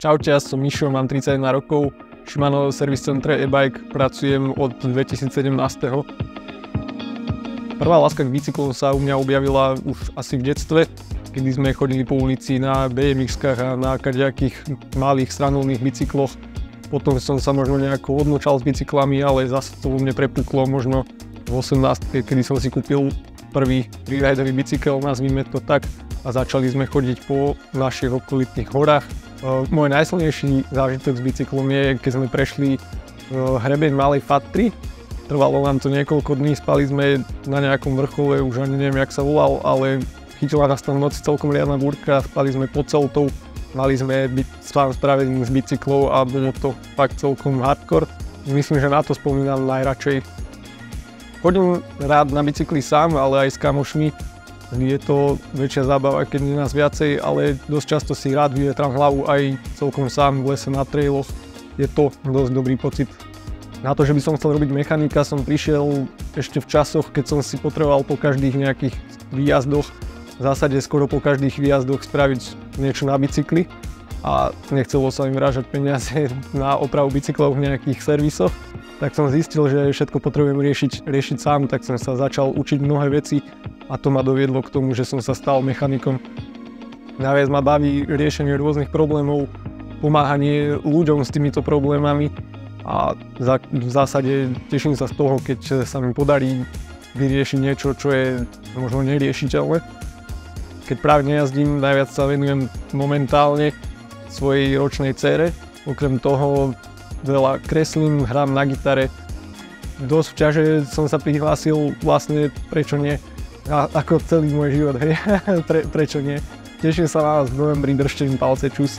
Čaute, ja som Mišo, mám 31 rokov, v Shimano Service Centre e-bike pracujem od 2017. Prvá láska k bicyklom sa u mňa objavila už asi v detstve, kedy sme chodili po ulici na BMX-kách a na kadejakých malých stranovných bicykloch. Potom som sa možno nejako odnočal s bicyklami, ale zase to u mne prepuklo možno v 18, kedy som si kúpil prvý freeriderový bicykel, nazvime to tak, a začali sme chodiť po našich okolitých horách. Môj najsilnejší zážitok s bicyklom je, keď sme prešli hrebeň Malej Fatry. Trvalo nám to niekoľko dní, spali sme na nejakom vrchole, už ani neviem, jak sa volal, ale chytila nás tam v noci celkom riadna búrka, spali sme pod Celtou, mali sme sám spravený z bicyklov a bolo to fakt celkom hardcore. Myslím, že na to spomínam najradšej. Chodím rád na bicykli sám, ale aj s kamošmi. Je to väčšia zábava, keď je nás viacej, ale dosť často si rád vyvetrám hlavu aj celkom sám v lese na trailoch. Je to dosť dobrý pocit. Na to, že by som chcel robiť mechanika, som prišiel ešte v časoch, keď som si potreboval po každých nejakých výjazdoch, v zásade skoro po každých výjazdoch spraviť niečo na bicykli a nechcelo sa im vrážať peniaze na opravu bicyklov v nejakých servisoch. Tak som zistil, že všetko potrebujem riešiť sám, tak som sa začal učiť mnohé veci a to ma doviedlo k tomu, že som sa stal mechanikom. Naviac ma baví riešenie rôznych problémov, pomáhanie ľuďom s týmito problémami a v zásade teším sa z toho, keď sa mi podarí vyriešiť niečo, čo je možno neriešiteľné. Keď práve nejazdím, najviac sa venujem momentálne svojej ročnej dcére. Okrem toho veľa kreslím, hrám na gitare. Dosť v ťaže som sa prihlásil, vlastne prečo nie, ako celý môj život, hej, prečo nie. Teším sa na vás v novembri, držte mi palce, čus.